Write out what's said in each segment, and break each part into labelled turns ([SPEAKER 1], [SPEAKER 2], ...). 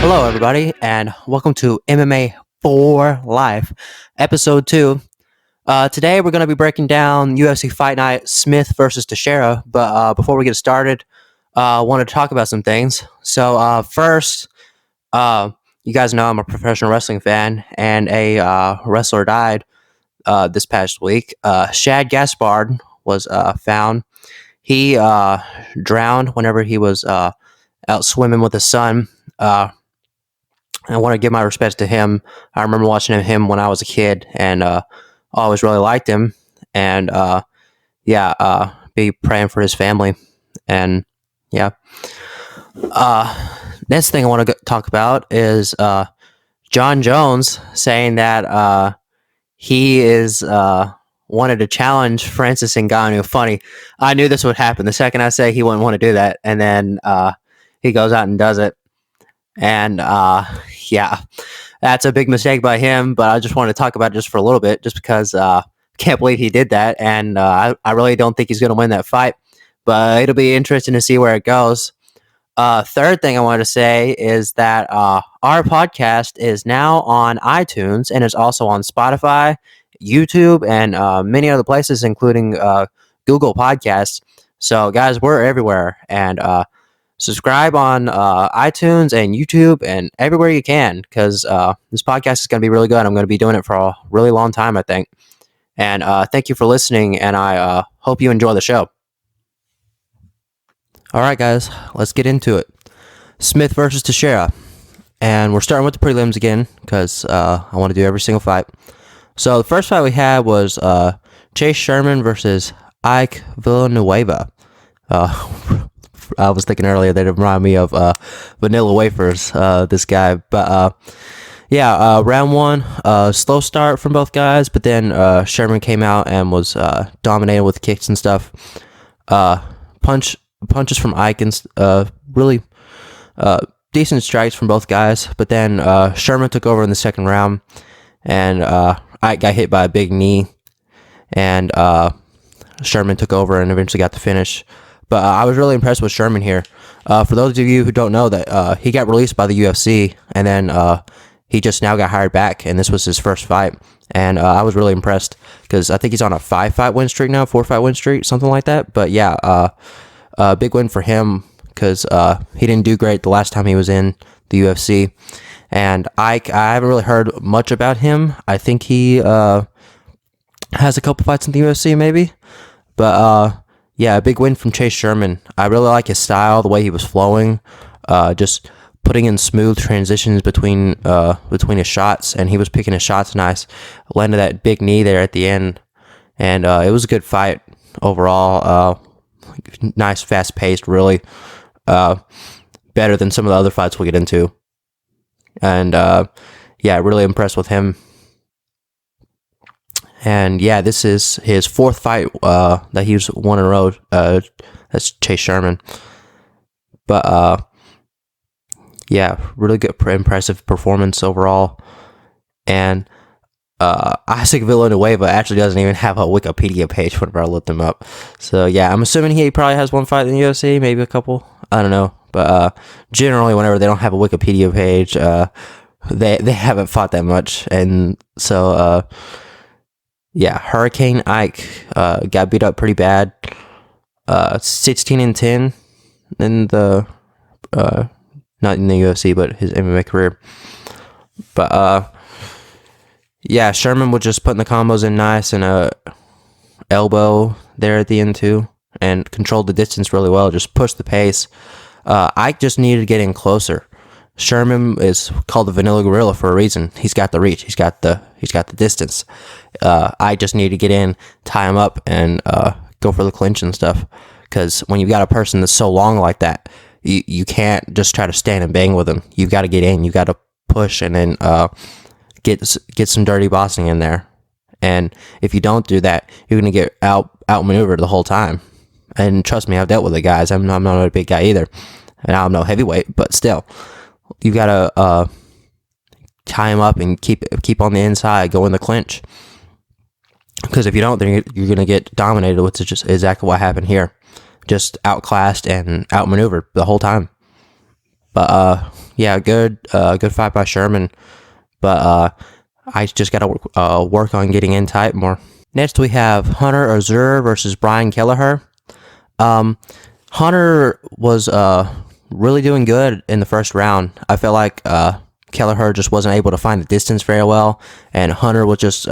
[SPEAKER 1] Hello, everybody, and welcome to MMA for Life, Episode 2. Today, we're going to be breaking down UFC Fight Night Smith versus Teixeira, but before we get started, I wanted to talk about some things. So, first, you guys know I'm a professional wrestling fan, and a wrestler died this past week. Shad Gaspard was found. He drowned whenever he was out swimming with his son. I want to give my respects to him. I remember watching him when I was a kid, and always really liked him. And be praying for his family. And yeah, next thing I want to talk about is John Jones saying that he is wanted to challenge Francis Ngannou. Funny, I knew this would happen. The second I say he wouldn't want to do that, and then he goes out and does it. And that's a big mistake by him, but I just wanted to talk about it just for a little bit, just because can't believe he did that, and I really don't think he's going to win that fight, but it'll be interesting to see where it goes. Third thing I wanted to say is that our podcast is now on iTunes and is also on Spotify, YouTube, and many other places, including Google Podcasts. So, guys, we're everywhere, and subscribe on iTunes and YouTube and everywhere you can, because this podcast is going to be really good. I'm going to be doing it for a really long time, I think. And thank you for listening, and I hope you enjoy the show. All right, guys, let's get into it. Smith versus Teixeira. And we're starting with the prelims again, because I want to do every single fight. So the first fight we had was Chase Sherman versus Ike Villanueva. I was thinking earlier that it reminded me of Vanilla Wafers, this guy. But round one, slow start from both guys, but then Sherman came out and was dominated with kicks and stuff. Punches from Ike and really decent strikes from both guys, but then Sherman took over in the second round, and Ike got hit by a big knee, and Sherman took over and eventually got the finish. But I was really impressed with Sherman here. For those of you who don't know, that he got released by the UFC, and then he just now got hired back, and this was his first fight. And I was really impressed, because I think he's on a 4-fight win streak, something like that. But yeah, big win for him, because he didn't do great the last time he was in the UFC. And I haven't really heard much about him. I think he has a couple fights in the UFC, maybe. But yeah, a big win from Chase Sherman. I really like his style, the way he was flowing, just putting in smooth transitions between his shots, and he was picking his shots nice. Landed that big knee there at the end, and it was a good fight overall. Nice, fast paced, really better than some of the other fights we'll get into. And really impressed with him. And yeah, this is his fourth fight that he's won in a row. That's Chase Sherman. But really good, impressive performance overall. And Isaac Villanueva actually doesn't even have a Wikipedia page whenever I looked him up. So yeah, I'm assuming he probably has one fight in the UFC, maybe a couple. I don't know. But generally, whenever they don't have a Wikipedia page, they haven't fought that much. And so Hurricane Ike got beat up pretty bad. 16-10 in the not in the UFC, but his MMA career. But Sherman was just putting the combos in nice, and a elbow there at the end too, and controlled the distance really well. Just pushed the pace. Ike just needed to get in closer. Sherman is called the Vanilla Gorilla for a reason. He's got the reach. He's got the distance. I just need to get in, tie him up, and go for the clinch and stuff. Because when you've got a person that's so long like that, you can't just try to stand and bang with him. You've got to get in. You've got to push, and then get some dirty bossing in there. And if you don't do that, you're going to get outmaneuvered the whole time. And trust me, I've dealt with the guys. I'm not a big guy either. And I'm no heavyweight, but still. You've got to tie him up and keep on the inside, go in the clinch. Because if you don't, then you're going to get dominated, which is just exactly what happened here. Just outclassed and outmaneuvered the whole time. But yeah, good fight by Sherman. But I just got to work on getting in tight more. Next, we have Hunter Azur versus Brian Kelleher. Hunter was really doing good in the first round. I felt like Kelleher just wasn't able to find the distance very well, and Hunter was just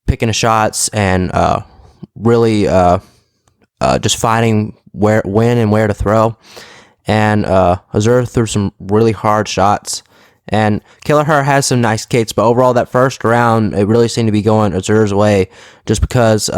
[SPEAKER 1] picking the shots and really just finding when and where to throw. And Azur threw some really hard shots. And Kelleher has some nice kicks, but overall that first round, it really seemed to be going Azur's way, just because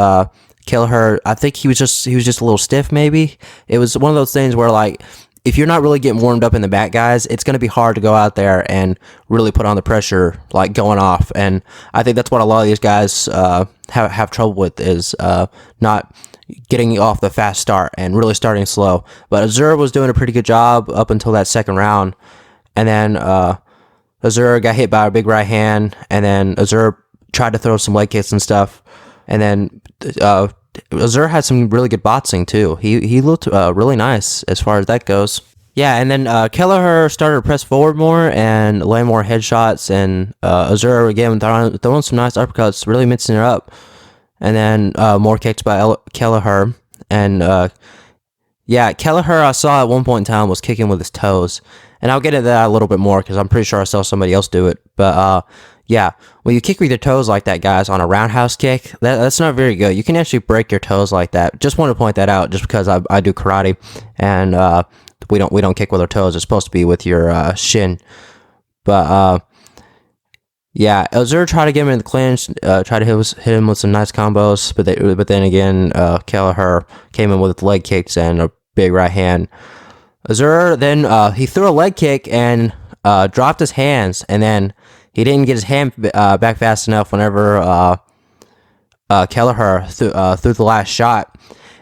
[SPEAKER 1] Kelleher, I think he was just a little stiff. Maybe it was one of those things where, like, if you're not really getting warmed up in the back, guys, it's going to be hard to go out there and really put on the pressure, like going off. And I think that's what a lot of these guys have trouble with, is not getting off the fast start and really starting slow. But Azur was doing a pretty good job up until that second round, and then Azur got hit by a big right hand, and then Azur tried to throw some leg kicks and stuff, and then Azur had some really good boxing too. He looked really nice as far as that goes. Yeah, and then Kelleher started to press forward more and land more headshots, and Azur again throwing some nice uppercuts, really mixing it up, and then more kicks by Kelleher. And yeah, Kelleher, I saw at one point in time, was kicking with his toes. And I'll get into that a little bit more because I'm pretty sure I saw somebody else do it. But yeah, when you kick with your toes like that, guys, on a roundhouse kick, that's not very good. You can actually break your toes like that. Just want to point that out, just because I do karate, and we don't kick with our toes. It's supposed to be with your shin. But yeah, Azur tried to get him in the clinch, tried to hit him with some nice combos, but then again, Kelleher came in with leg kicks and a big right hand. Azur then he threw a leg kick and dropped his hands, and then he didn't get his hand back fast enough whenever Kelleher threw the last shot.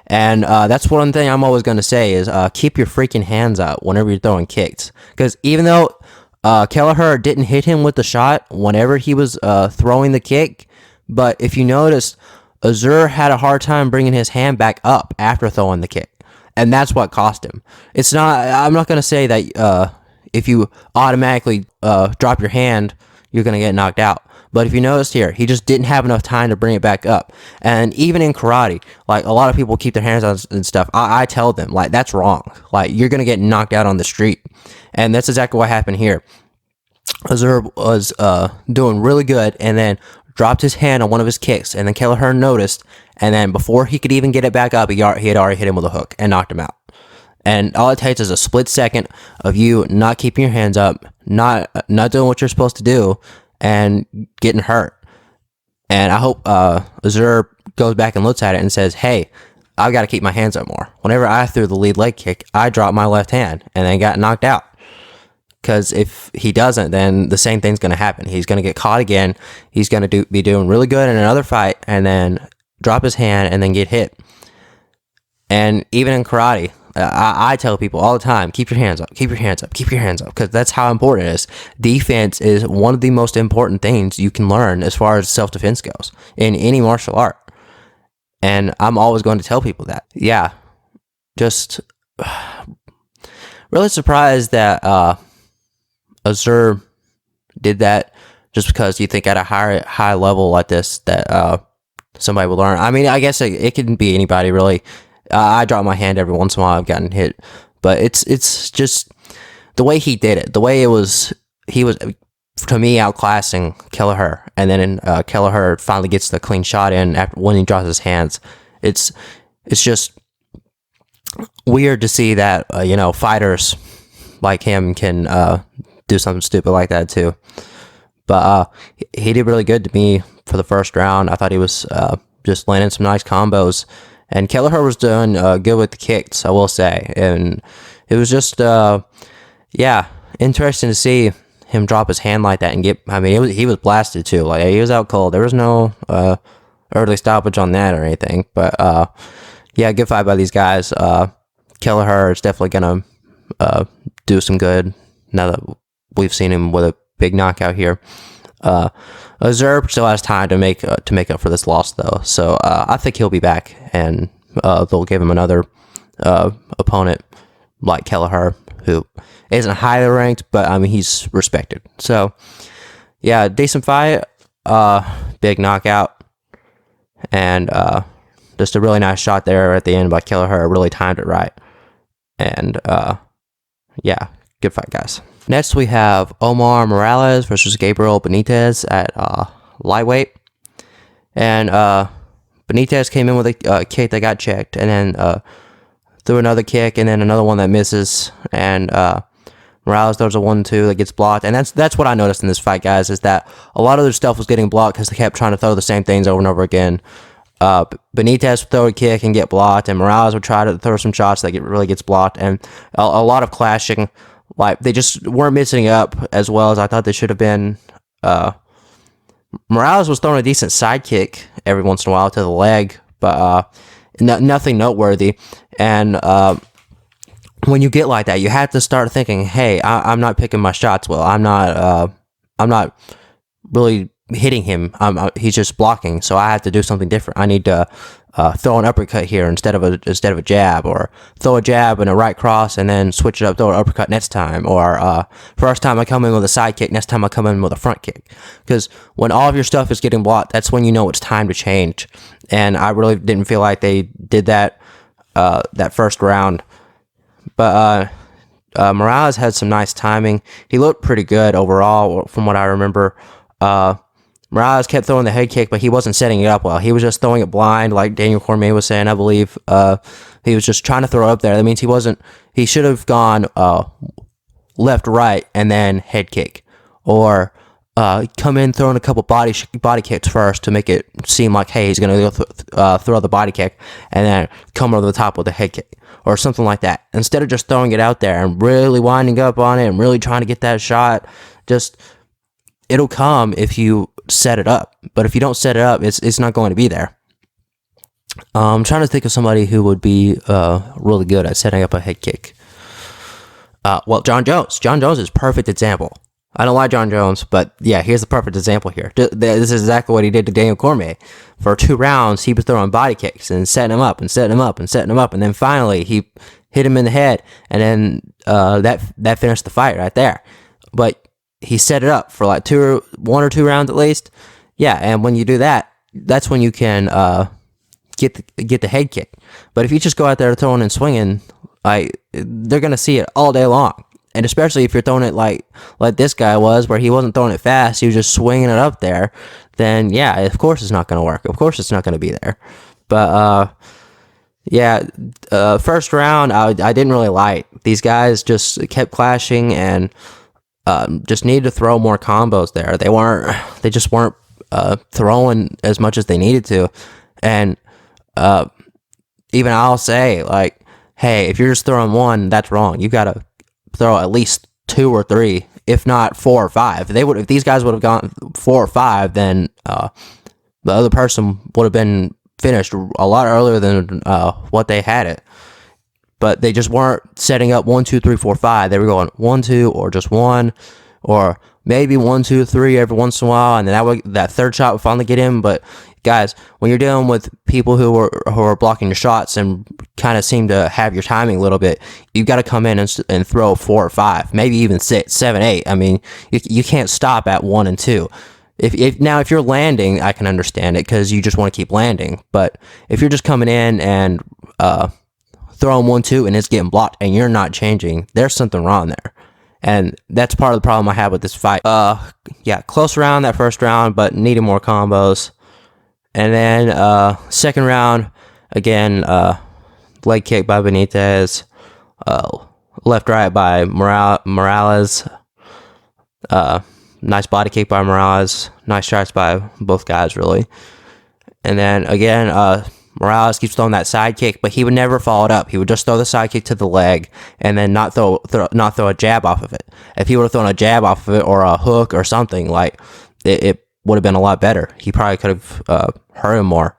[SPEAKER 1] And that's one thing I'm always going to say is keep your freaking hands out whenever you're throwing kicks, because even though Kelleher didn't hit him with the shot whenever he was throwing the kick, but if you notice, Azur had a hard time bringing his hand back up after throwing the kick. And that's what cost him. I'm not going to say that if you automatically drop your hand, you're going to get knocked out. But if you notice here, he just didn't have enough time to bring it back up. And even in karate, like, a lot of people keep their hands on and stuff. I tell them, like, that's wrong. Like, you're going to get knocked out on the street. And that's exactly what happened here. Azur was doing really good, and then dropped his hand on one of his kicks, and then Kelleher noticed, and then before he could even get it back up, he had already hit him with a hook and knocked him out. And all it takes is a split second of you not keeping your hands up, not doing what you're supposed to do, and getting hurt. And I hope Azur goes back and looks at it and says, hey, I've got to keep my hands up more. Whenever I threw the lead leg kick, I dropped my left hand and then got knocked out. Because if he doesn't, then the same thing's going to happen. He's going to get caught again. He's going to be doing really good in another fight, and then drop his hand and then get hit. And even in karate, I tell people all the time, keep your hands up, keep your hands up, keep your hands up, because that's how important it is. Defense is one of the most important things you can learn as far as self-defense goes in any martial art. And I'm always going to tell people that. Yeah, just really surprised that Azur did that, just because you think at a high level like this that somebody will learn. I mean, I guess it can be anybody, really. I drop my hand every once in a while. I've gotten hit, but it's just the way he did it. The way he was, to me, outclassing Kelleher, and then Kelleher finally gets the clean shot in when he drops his hands. It's just weird to see that fighters like him can do something stupid like that too. But he did really good to me for the first round. I thought he was just landing some nice combos, and Kelleher was doing good with the kicks, I will say. And it was just interesting to see him drop his hand like that and get. I mean, he was blasted too. Like, he was out cold. There was no early stoppage on that or anything. But good fight by these guys. Kelleher is definitely gonna do some good now that we've seen him with a big knockout here. Azur still has time to make up for this loss, though. So I think he'll be back, and they'll give him another opponent like Kelleher, who isn't highly ranked, but I mean he's respected. So yeah, decent fight, big knockout, and just a really nice shot there at the end by Kelleher. Really timed it right, and yeah, good fight, guys. Next we have Omar Morales versus Gabriel Benitez at lightweight, and Benitez came in with a kick that got checked, and then threw another kick, and then another one that misses, and Morales throws a 1-2 that gets blocked. And that's what I noticed in this fight, guys, is that a lot of their stuff was getting blocked because they kept trying to throw the same things over and over again. Benitez would throw a kick and get blocked, and Morales would try to throw some shots that really gets blocked, and a lot of clashing. Like, they just weren't mixing up as well as I thought they should have been. Morales was throwing a decent side kick every once in a while to the leg, but nothing noteworthy. And when you get like that, you have to start thinking, hey, I'm not picking my shots well. I'm not really hitting him. He's just blocking, so I have to do something different. I need to throw an uppercut here instead of a jab, or throw a jab and a right cross and then switch it up, throw an uppercut next time, or first time I come in with a side kick, next time I come in with a front kick. Because when all of your stuff is getting blocked, that's when you know it's time to change. And I really didn't feel like they did that that first round. But Morales had some nice timing. He looked pretty good overall from what I remember. Morales kept throwing the head kick, but he wasn't setting it up well. He was just throwing it blind, like Daniel Cormier was saying, I believe. He was just trying to throw up there. That means he should have gone left, right, and then head kick. Or come in throwing a couple body kicks first to make it seem like, hey, he's going to throw the body kick, and then come over the top with a head kick, or something like that. Instead of just throwing it out there and really winding up on it and really trying to get that shot, it'll come if you set it up. But if you don't set it up, it's not going to be there. I'm trying to think of somebody who would be really good at setting up a head kick. Well, John Jones. John Jones is a perfect example. I don't like John Jones, but yeah, here's the perfect example here. This is exactly what he did to Daniel Cormier. For 2 rounds, he was throwing body kicks and setting him up and setting him up and setting him up, and then finally he hit him in the head, and then that finished the fight right there. But he set it up for like 1 or 2 rounds at least. Yeah, and when you do that, that's when you can get the head kick. But if you just go out there throwing and swinging, they're gonna see it all day long. And especially if you're throwing it like this guy was, where he wasn't throwing it fast, he was just swinging it up there, then yeah, of course it's not going to work. Of course it's not going to be there. But yeah, first round, I didn't really like. These guys just kept clashing and just needed to throw more combos there. They just weren't throwing as much as they needed to. And even I'll say, like, hey, if you're just throwing one, that's wrong. You got to throw at least 2 or 3, if not 4 or 5. If these guys would have gone 4 or 5, then the other person would have been finished a lot earlier than what they had it. But they just weren't setting up 1, 2, 3, 4, 5. They were going 1, 2, or just 1, or maybe 1, 2, 3 every once in a while, and then that third shot would finally get in. But guys, when you're dealing with people who are blocking your shots and kind of seem to have your timing a little bit, you've got to come in and throw 4 or 5, maybe even 6, 7, 8. I mean, you can't stop at 1 and 2. If you're landing, I can understand it because you just want to keep landing. But if you're just coming in and throwing 1, 2 and it's getting blocked and you're not changing, there's something wrong there. And that's part of the problem I have with this fight. Yeah, close round that first round, but needed more combos. And then second round, again, leg kick by Benitez, left right by Morales, nice body kick by Morales, nice shots by both guys, really. And then again, Morales keeps throwing that side kick, but he would never follow it up. He would just throw the side kick to the leg and then not throw a jab off of it. If he would have thrown a jab off of it or a hook or something, like it would have been a lot better. He probably could have hurt him more.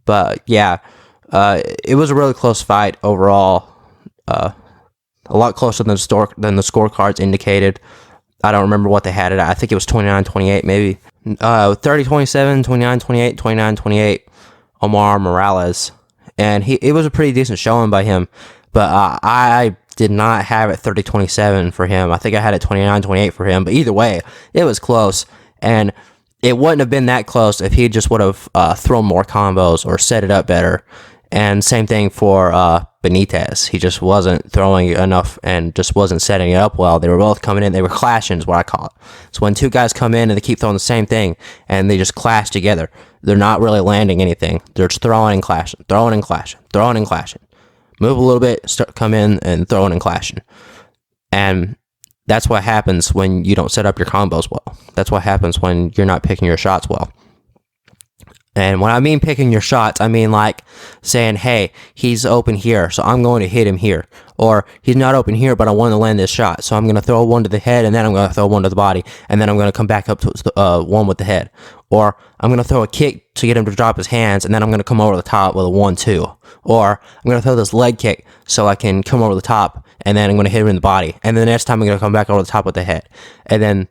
[SPEAKER 1] But yeah, it was a really close fight overall. A lot closer than the scorecards indicated. I don't remember what they had it at. I think it was 29-28 maybe. 30-27, 29-28, 29-28. Omar Morales, and it was a pretty decent showing by him, but I did not have it 30-27 for him. I think I had it 29-28 for him. But either way, it was close. And it wouldn't have been that close if he just would have thrown more combos or set it up better. And same thing for Benitez. He just wasn't throwing enough and just wasn't setting it up well. They were both coming in. They were clashing is what I call it. So when two guys come in and they keep throwing the same thing and they just clash together, they're not really landing anything. They're just throwing and clashing, throwing and clashing, throwing and clashing. Move a little bit, come in and throwing and clashing. And that's what happens when you don't set up your combos well. That's what happens when you're not picking your shots well. And when I mean picking your shots, I mean like saying, hey, he's open here, so I'm going to hit him here. Or he's not open here, but I want to land this shot, so I'm going to throw one to the head, and then I'm going to throw one to the body, and then I'm going to come back up to one with the head. Or I'm going to throw a kick to get him to drop his hands, and then I'm going to come over the top with a 1-2. Or I'm going to throw this leg kick so I can come over the top, and then I'm going to hit him in the body. And then the next time I'm going to come back over the top with the head. And then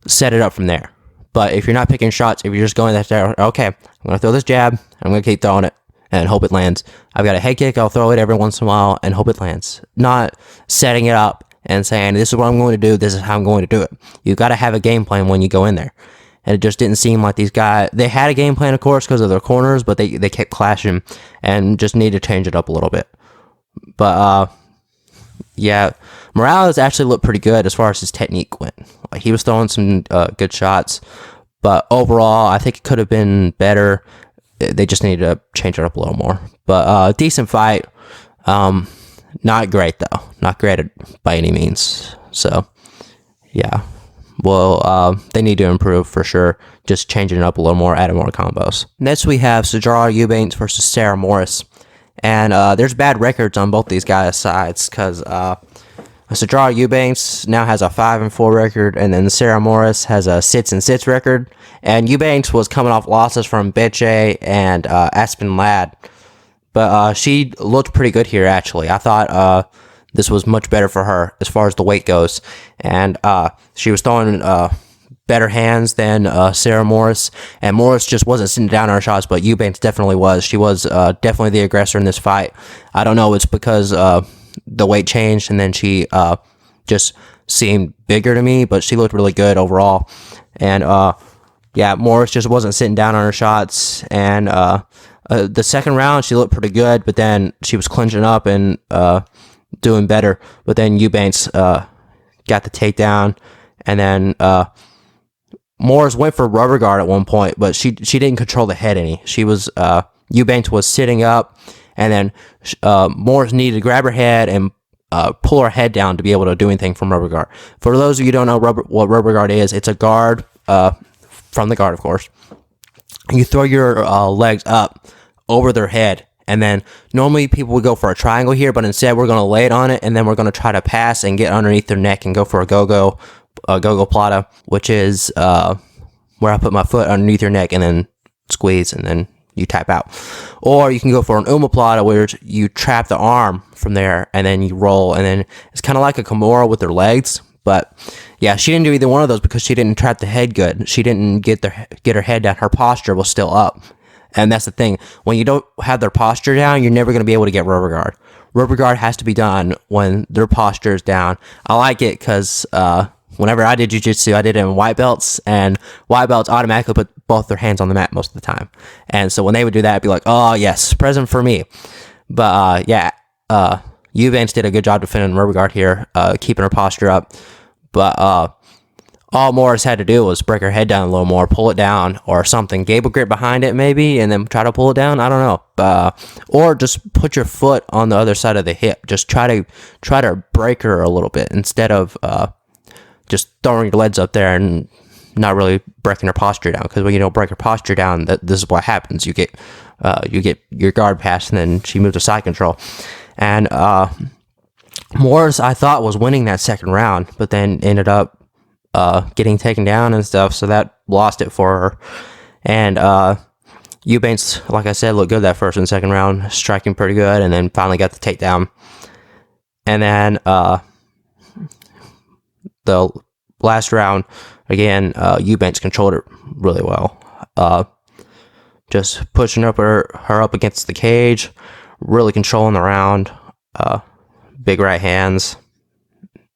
[SPEAKER 1] set it up from there. But if you're not picking shots, if you're just going there, okay, I'm going to throw this jab, I'm going to keep throwing it, and hope it lands. I've got a head kick, I'll throw it every once in a while, and hope it lands. Not setting it up and saying, this is what I'm going to do, this is how I'm going to do it. You've got to have a game plan when you go in there. And it just didn't seem like these guys, they had a game plan, of course, because of their corners, but they kept clashing and just need to change it up a little bit. But, yeah, Morales actually looked pretty good as far as his technique went. Like, he was throwing some good shots, but overall, I think it could have been better. They just needed to change it up a little more. But decent fight. Not great, though. Not great by any means. So, yeah. Well, they need to improve for sure. Just changing it up a little more, adding more combos. Next, we have Sijara Eubanks versus Sarah Morris. And there's bad records on both these guys' sides because Sijara Eubanks now has a 5-4 record, and then Sarah Morris has a 6-6 record. And Eubanks was coming off losses from Beche and Aspen Ladd. But she looked pretty good here, actually. I thought this was much better for her as far as the weight goes. And she was throwing better hands than Sarah Morris. And Morris just wasn't sitting down on her shots, but Eubanks definitely was. She was definitely the aggressor in this fight. I don't know, it's because the weight changed and then she just seemed bigger to me, but she looked really good overall. And yeah, Morris just wasn't sitting down on her shots. And the second round, she looked pretty good, but then she was clinching up and doing better. But then Eubanks got the takedown, and then Morris went for rubber guard at one point, but she didn't control the head any. She was Eubanks was sitting up, and then Morris needed to grab her head and pull her head down to be able to do anything from rubber guard. For those of you who don't know what rubber guard is, it's a guard from the guard, of course. You throw your legs up over their head, and then normally people would go for a triangle here, but instead we're going to lay it on it, and then we're going to try to pass and get underneath their neck and go for a go-go plata, which is where I put my foot underneath your neck and then squeeze, and then you tap out. Or you can go for an omoplata, where you trap the arm from there, and then you roll, and then it's kind of like a Kimura with their legs. But yeah, she didn't do either one of those because she didn't trap the head good. She didn't get her head down. Her posture was still up. And that's the thing. When you don't have their posture down, you're never going to be able to get rubber guard. Rubber guard has to be done when their posture is down. I like it because whenever I did jiu-jitsu, I did it in white belts, and white belts automatically put both their hands on the mat most of the time. And so when they would do that, I'd be like, oh, yes, present for me. But yeah, Eubanks did a good job defending rubber guard here, keeping her posture up. But all Morris had to do was break her head down a little more, pull it down or something. Gable grip behind it maybe, and then try to pull it down. I don't know. Or just put your foot on the other side of the hip. Just try to break her a little bit instead of just throwing your legs up there and not really breaking her posture down. Because when you don't break her posture down, this is what happens. You get your guard passed, and then she moves to side control. And Morris, I thought, was winning that second round, but then ended up getting taken down and stuff, so that lost it for her. And Eubanks, like I said, looked good that first and second round, striking pretty good, and then finally got the takedown. And then the last round, again, Eubanks controlled it really well. Just pushing her up against the cage, really controlling the round. big right hands.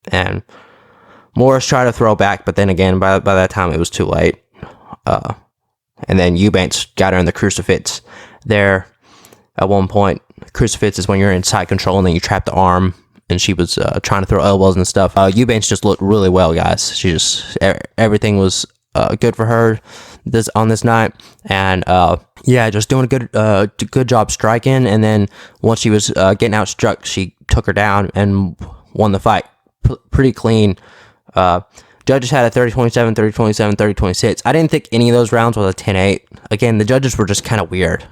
[SPEAKER 1] And Morris tried to throw back, but then again, by that time, it was too late. And then Eubanks got her in the crucifix there at one point. Crucifix is when you're in side control and then you trap the arm, and she was trying to throw elbows and stuff. Eubanks just looked really well, guys. She just, everything was good for her on this night. And just doing a good job striking. And then once she was getting outstruck, she took her down and won the fight pretty clean. Judges had a 30-27, 30-27, 30-26. I didn't think any of those rounds was a 10-8. Again, the judges were just kind of weird.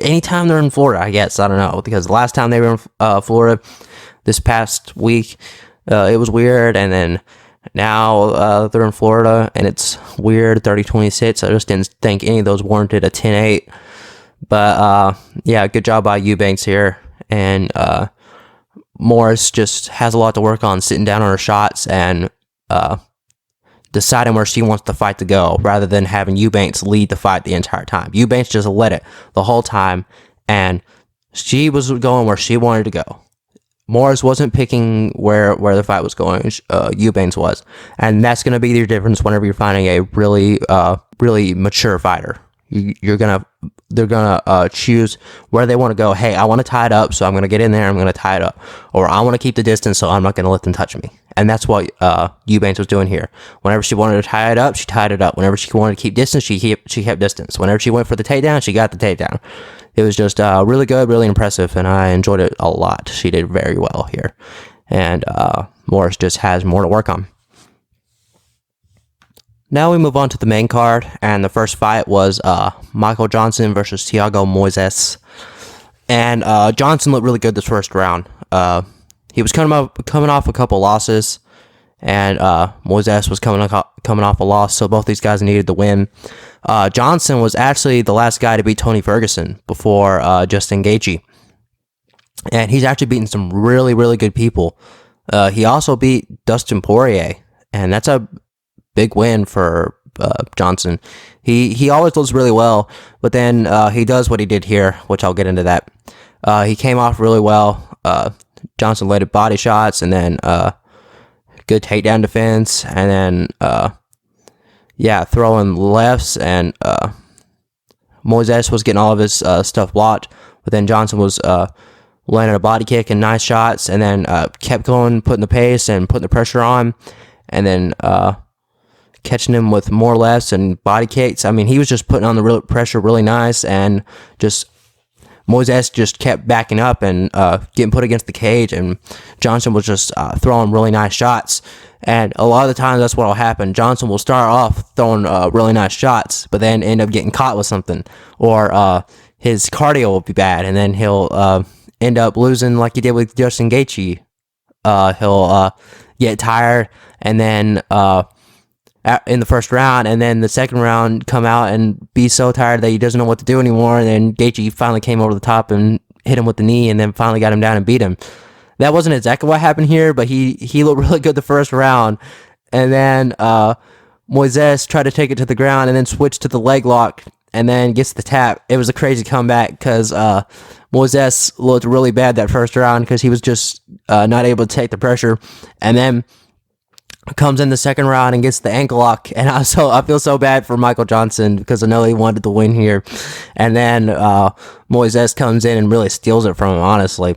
[SPEAKER 1] Anytime they're in Florida, I guess. I don't know. Because the last time they were in Florida, this past week, it was weird. And then now they're in Florida, and it's weird, 30-26. I just didn't think any of those warranted a 10-8. But, good job by Eubanks here. And Morris just has a lot to work on, sitting down on her shots and deciding where she wants the fight to go, rather than having Eubanks lead the fight the entire time. Eubanks just led it the whole time, and she was going where she wanted to go. Morris wasn't picking where the fight was going. Eubanks was, and that's going to be your difference whenever you're finding a really mature fighter. They're gonna choose where they want to go. Hey, I want to tie it up, so I'm gonna get in there. I'm gonna tie it up, or I want to keep the distance, so I'm not gonna let them touch me. And that's what Eubanks was doing here. Whenever she wanted to tie it up, she tied it up. Whenever she wanted to keep distance, she kept distance. Whenever she went for the takedown, she got the takedown. It was just really good, really impressive, and I enjoyed it a lot. She did very well here, and Morris just has more to work on. Now we move on to the main card, and the first fight was Michael Johnson versus Thiago Moises. And Johnson looked really good this first round. He was coming off a couple losses, and Moises was coming off a loss, so both these guys needed the win. Johnson was actually the last guy to beat Tony Ferguson before Justin Gaethje, and he's actually beaten some really, really good people. He also beat Dustin Poirier, and that's a big win for Johnson. He always does really well, but then he does what he did here, which I'll get into that. He came off really well. Johnson landed body shots, and then good takedown defense, and then throwing lefts, and Moises was getting all of his stuff blocked, but then Johnson was landing a body kick and nice shots, and then kept going, putting the pace and putting the pressure on, and then catching him with more lefts and body kicks. I mean, he was just putting on the real pressure really nice, and just Moises just kept backing up and getting put against the cage, and Johnson was just throwing really nice shots. And a lot of the times that's what will happen. Johnson will start off throwing really nice shots, but then end up getting caught with something, or his cardio will be bad, and then he'll end up losing like he did with Justin Gaethje. He'll get tired, and then in the first round, and then the second round come out and be so tired that he doesn't know what to do anymore, and then Gaethje finally came over the top and hit him with the knee, and then finally got him down and beat him. That wasn't exactly what happened here, but he looked really good the first round, and then Moises tried to take it to the ground and then switched to the leg lock and then gets the tap. It was a crazy comeback because Moises looked really bad that first round because he was just not able to take the pressure, and then comes in the second round and gets the ankle lock, and I feel so bad for Michael Johnson because I know he wanted to win here, and then Moises comes in and really steals it from him, honestly.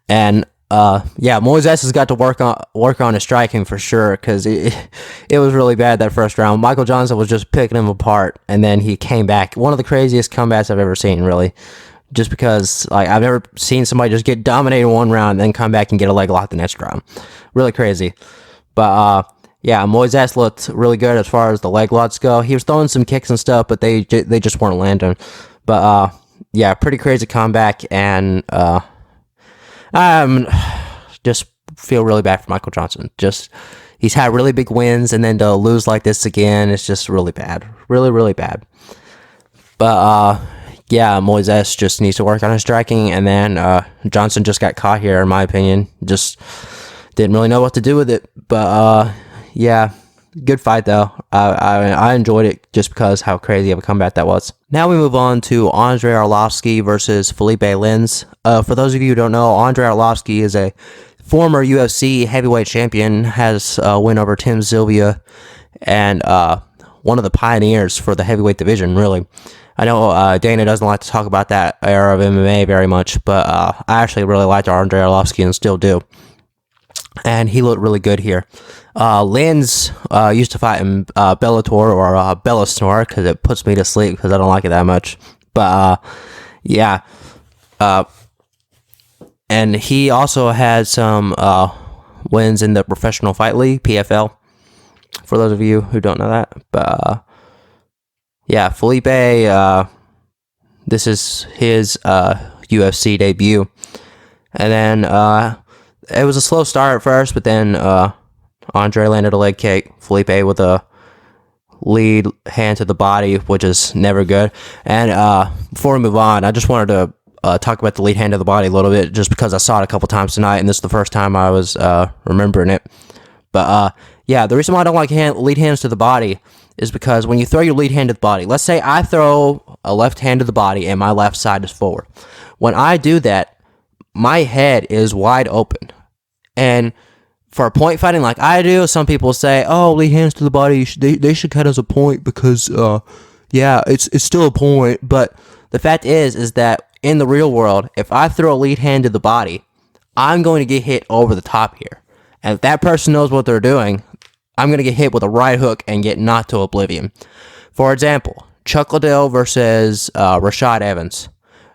[SPEAKER 1] And Moises has got to work on his striking for sure, because it was really bad that first round. Michael Johnson was just picking him apart, and then he came back. One of the craziest comebacks I've ever seen, really, just because I've never seen somebody just get dominated in one round and then come back and get a leg lock the next round. Really crazy. But Moises looked really good as far as the leg locks go. He was throwing some kicks and stuff, but they just weren't landing. But pretty crazy comeback, and just feel really bad for Michael Johnson. Just, he's had really big wins, and then to lose like this again, it's just really bad. Really, really bad. But Moises just needs to work on his striking, and then Johnson just got caught here, in my opinion. Just didn't really know what to do with it. But good fight though. I enjoyed it just because how crazy of a comeback that was. Now we move on to Andrei Arlovski versus Felipe Lins. For those of you who don't know, Andrei Arlovski is a former UFC heavyweight champion, has a win over Tim Sylvia, and one of the pioneers for the heavyweight division, really. I know Dana doesn't like to talk about that era of MMA very much, but I actually really liked Andrei Arlovski and still do. And he looked really good here. Lins used to fight in Bellator or Bellasnor because it puts me to sleep because I don't like it that much. But yeah. And he also had some wins in the Professional Fight League, PFL, for those of you who don't know that. But yeah, Felipe, this is his UFC debut. And then it was a slow start at first, but then Andre landed a leg kick. Felipe with a lead hand to the body, which is never good. And before we move on, I just wanted to talk about the lead hand to the body a little bit, just because I saw it a couple times tonight, and this is the first time I was remembering it. But yeah, the reason why I don't like lead hands to the body is because when you throw your lead hand to the body, let's say I throw a left hand to the body and my left side is forward. When I do that, my head is wide open. And for point fighting like I do, some people say, oh, lead hands to the body, they should cut as a point because, yeah, it's still a point. But the fact is that in the real world, if I throw a lead hand to the body, I'm going to get hit over the top here. And if that person knows what they're doing, I'm going to get hit with a right hook and get knocked to oblivion. For example, Chuck Liddell versus Rashad Evans.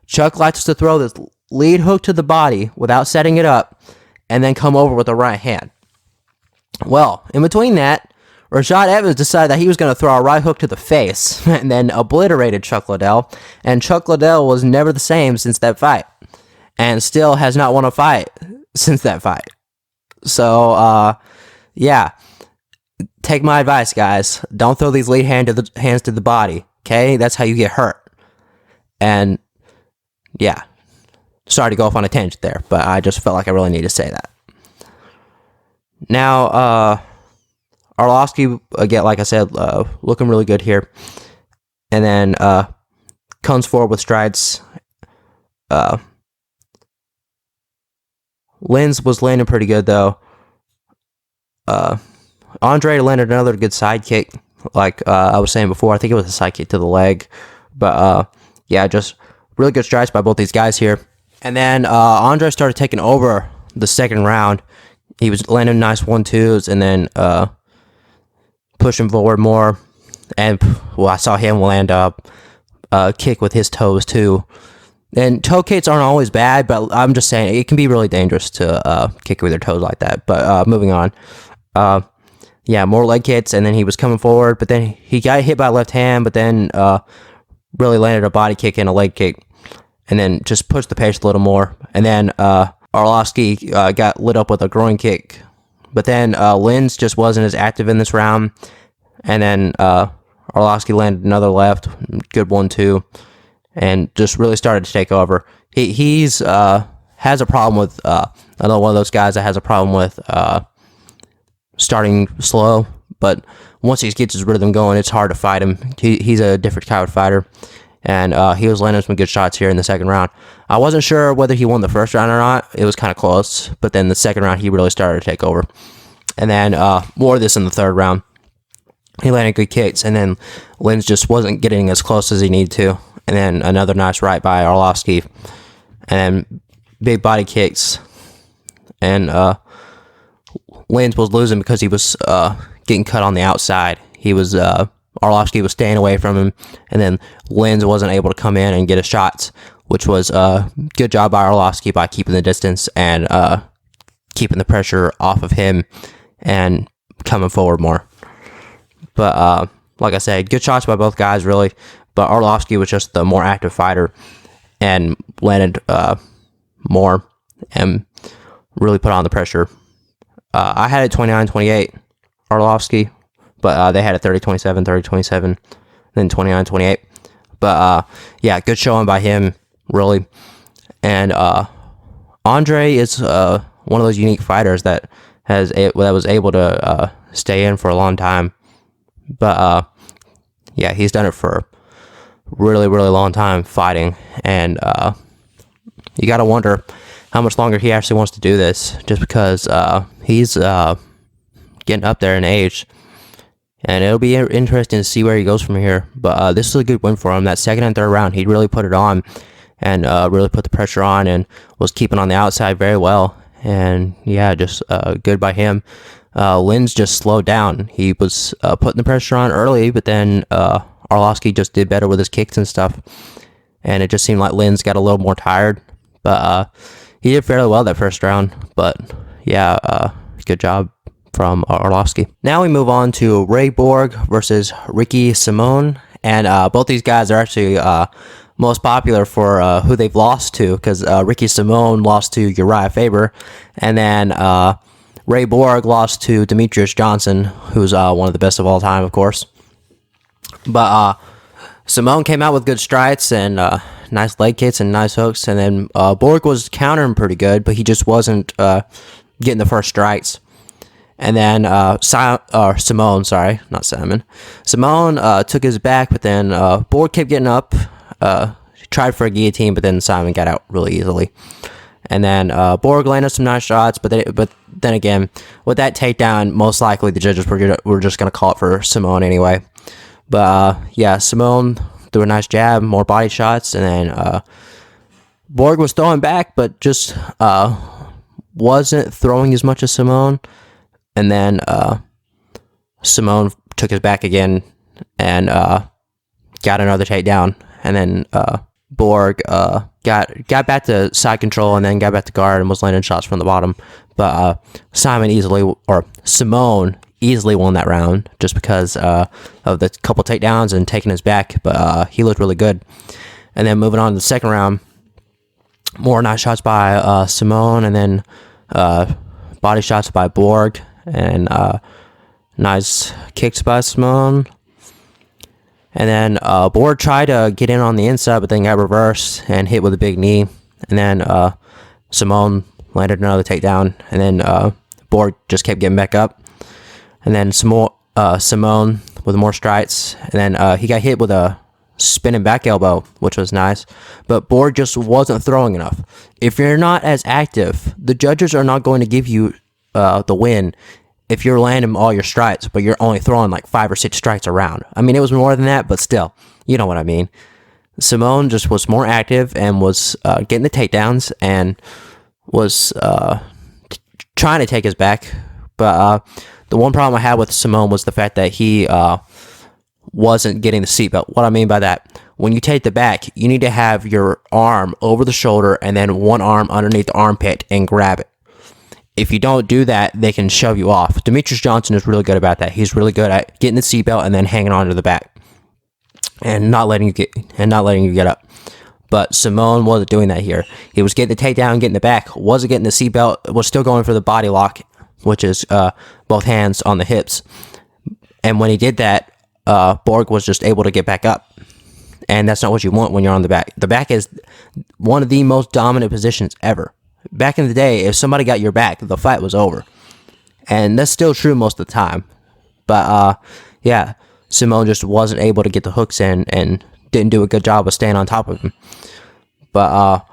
[SPEAKER 1] Chuck likes to throw this lead hook to the body without setting it up and then come over with a right hand. Well, in between that, Rashad Evans decided that he was going to throw a right hook to the face and then obliterated Chuck Liddell. And Chuck Liddell was never the same since that fight and still has not won a fight since that fight. So, yeah. Take my advice, guys. Don't throw these lead hands to the body, okay? That's how you get hurt. And, yeah. Sorry to go off on a tangent there, but I just felt like I really need to say that. Now, Arlovski, again, like I said, looking really good here. And then comes forward with strides. Lins was landing pretty good, though. Andre landed another good side kick, like I was saying before. I think it was a side kick to the leg. But, yeah, just really good strides by both these guys here. And then Andre started taking over the second round. He was landing nice 1-2s and then pushing forward more. And, well, I saw him land up a kick with his toes, too. And toe kicks aren't always bad, but I'm just saying it can be really dangerous to kick with your toes like that. But moving on. Yeah, more leg kicks, and then he was coming forward, but then he got hit by a left hand, but then really landed a body kick and a leg kick, and then just pushed the pace a little more. And then Arlovski got lit up with a groin kick, but then Lins just wasn't as active in this round, and then Arlovski landed another left, good 1-2, and just really started to take over. He's has a problem with another one of those guys that has a problem with starting slow, but once he gets his rhythm going, it's hard to fight him. He's a different kind of fighter, and he was landing some good shots here in the second round. I wasn't sure whether he won the first round or not. It was kind of close, but then the second round, he really started to take over. And then more of this in the third round. He landed good kicks, and then Lins just wasn't getting as close as he needed to. And then another nice right by Arlovski, and then big body kicks, and Lins was losing because he was getting cut on the outside. He was Arlovski was staying away from him, and then Lins wasn't able to come in and get his shots, which was a good job by Arlovski by keeping the distance and keeping the pressure off of him and coming forward more. But like I said, good shots by both guys, really. But Arlovski was just the more active fighter and landed more and really put on the pressure. I had it 29-28, Arlovski, but they had it 30-27, 30-27, then 29-28. But yeah, good showing by him, really. And Andre is one of those unique fighters that was able to stay in for a long time. But yeah, he's done it for a really, really long time fighting, and you got to wonder how much longer he actually wants to do this, just because he's getting up there in age. And it'll be interesting to see where he goes from here. But this is a good win for him. That second and third round, he really put it on and really put the pressure on and was keeping on the outside very well. And yeah, just good by him. Linz just slowed down. He was putting the pressure on early, but then Arlovski just did better with his kicks and stuff. And it just seemed like Linz got a little more tired. But he did fairly well that first round. But yeah, good job from Arlovski. Now we move on to Ray Borg versus Ricky Simón. And both these guys are actually most popular for who they've lost to, because Ricky Simón lost to Uriah Faber, and then Ray Borg lost to Demetrius Johnson, who's one of the best of all time, of course. But Simón came out with good strides and nice leg kicks and nice hooks, and then Borg was countering pretty good, but he just wasn't getting the first strikes. And then Simón, sorry, not Simon. Simón took his back, but then Borg kept getting up. Tried for a guillotine, but then Simon got out really easily. And then Borg landed some nice shots, but then again, with that takedown, most likely the judges were just going to call it for Simón anyway. But yeah, Simón threw a nice jab, more body shots, and then Borg was throwing back, but just wasn't throwing as much as Simón. And then Simón took his back again and got another takedown. And then Borg got back to side control and then got back to guard and was landing shots from the bottom. But Simón easily won that round just because of the couple takedowns and taking his back. But he looked really good. And then moving on to the second round, more nice shots by Simón, and then body shots by Borg, and nice kicks by Simón. And then Borg tried to get in on the inside, but then got reversed and hit with a big knee. And then Simón landed another takedown. And then Borg just kept getting back up. And then Simón with more strikes. And then he got hit with a spinning back elbow, which was nice. But Borg just wasn't throwing enough. If you're not as active, the judges are not going to give you the win if you're landing all your strikes, but you're only throwing like 5 or 6 strikes around. I mean, it was more than that, but still, you know what I mean. Simón just was more active and was getting the takedowns and was trying to take his back. But the one problem I had with Simón was the fact that he wasn't getting the seatbelt. What I mean by that, when you take the back, you need to have your arm over the shoulder and then one arm underneath the armpit and grab it. If you don't do that, they can shove you off. Demetrius Johnson is really good about that. He's really good at getting the seatbelt and then hanging on to the back and not letting you get up. But Simón wasn't doing that here. He was getting the takedown, getting the back, wasn't getting the seatbelt, was still going for the body lock, which is both hands on the hips. And when he did that, Borg was just able to get back up. And that's not what you want when you're on the back. The back is one of the most dominant positions ever. Back in the day, if somebody got your back, the fight was over. And that's still true most of the time. But, yeah, Simón just wasn't able to get the hooks in and didn't do a good job of staying on top of him. But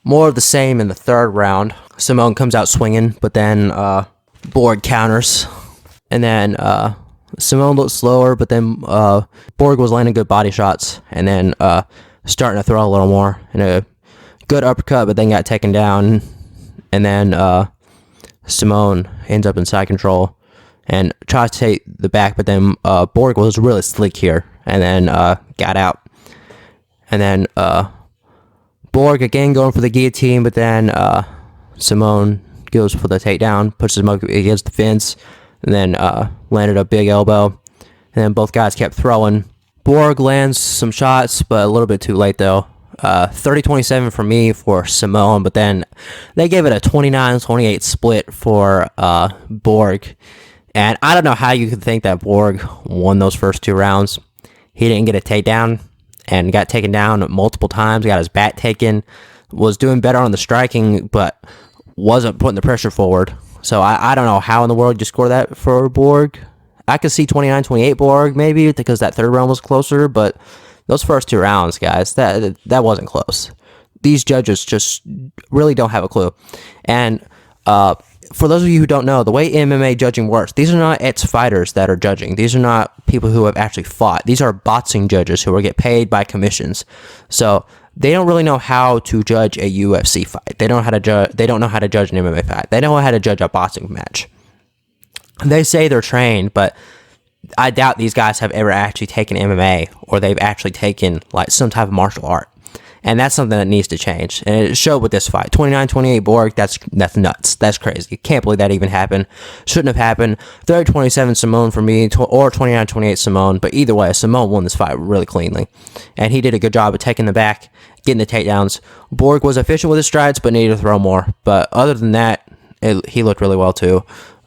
[SPEAKER 1] more of the same in the third round. Simón comes out swinging, but then Borg counters. And then Simón looked slower, but then Borg was landing good body shots. And then starting to throw a little more. And a good uppercut, but then got taken down. And then Simón ends up in side control and tries to take the back, but then Borg was really slick here and then got out. And then Borg again going for the guillotine, but then Simón goes for the takedown, pushes him up against the fence, and then landed a big elbow. And then both guys kept throwing. Borg lands some shots, but a little bit too late though. 30-27 for me for Simón, but then they gave it a 29-28 split for Borg. And I don't know how you could think that Borg won those first 2 rounds. He didn't get a takedown and got taken down multiple times, got his back taken, was doing better on the striking, but wasn't putting the pressure forward. So I don't know how in the world you score that for Borg. I could see 29-28 Borg maybe because that third round was closer, but those first 2 rounds, guys, that wasn't close. these judges just really don't have a clue. And for those of you who don't know, the way MMA judging works, these are not ex-fighters that are judging. These are not people who have actually fought. These are boxing judges who get paid by commissions. So they don't really know how to judge a UFC fight. They don't know how to judge. They don't know how to judge an MMA fight. They don't know how to judge a boxing match. They say they're trained, but I doubt these guys have ever actually taken MMA, or they've actually taken like some type of martial art. And that's something that needs to change. And it showed with this fight. 29-28 Borg, that's nuts. That's crazy. Can't believe that even happened. Shouldn't have happened. 30-27 Simone for me, or 29-28 Simone. But either way, Simone won this fight really cleanly. And he did a good job of taking the back, getting the takedowns. Borg was efficient with his strides, but needed to throw more. But other than that, he looked really well too.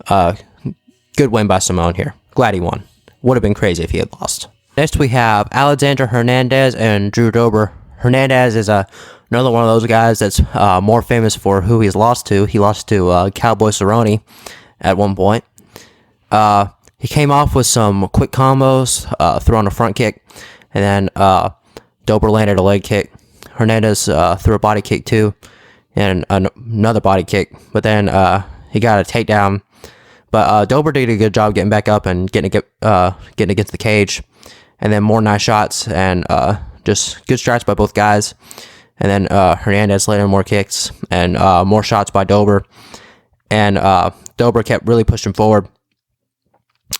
[SPEAKER 1] Good win by Simone here. Glad he won. Would have been crazy if he had lost. Next we have Alexander Hernandez and Drew Dober. Hernandez is another one of those guys that's more famous for who he's lost to. He lost to Cowboy Cerrone at one point. He came off with some quick combos, throwing a front kick, and then Dober landed a leg kick. Hernandez threw a body kick too, and another body kick, but then he got a takedown. But Dober did a good job getting back up and getting against the cage, and then more nice shots and just good strikes by both guys. And then Hernandez landed more kicks and more shots by Dober. And Dober kept really pushing forward.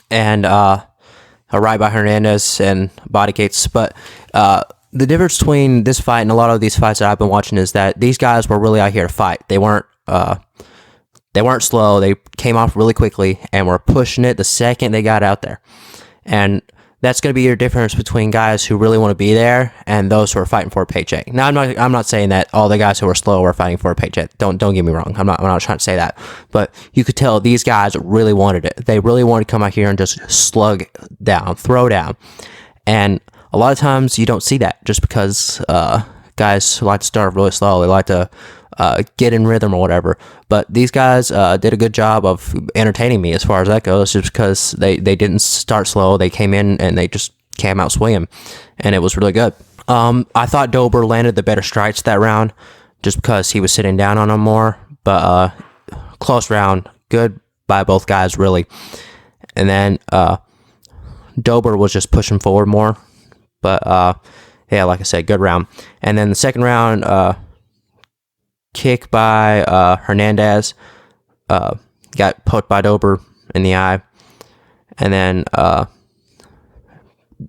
[SPEAKER 1] And a right by Hernandez and body kicks. But the difference between this fight and a lot of these fights that I've been watching is that these guys were really out here to fight. They weren't slow. They came off really quickly and were pushing it the second they got out there. And that's going to be your difference between guys who really want to be there and those who are fighting for a paycheck. Now, I'm not saying that all the guys who are slow are fighting for a paycheck. Don't get me wrong. I'm not trying to say that. But you could tell these guys really wanted it. They really wanted to come out here and just slug down, throw down. And a lot of times you don't see that just because guys like to start really slow. They like to get in rhythm or whatever. But these guys did a good job of entertaining me as far as that goes, just because they didn't start slow. They came in and they just came out swinging, and it was really good. I thought Dober landed the better strikes that round just because he was sitting down on them more. But close round, good by both guys, really. And then Dober was just pushing forward more. But yeah, like I said, good round. And then the second round, kick by Hernandez, got poked by Dober in the eye. And then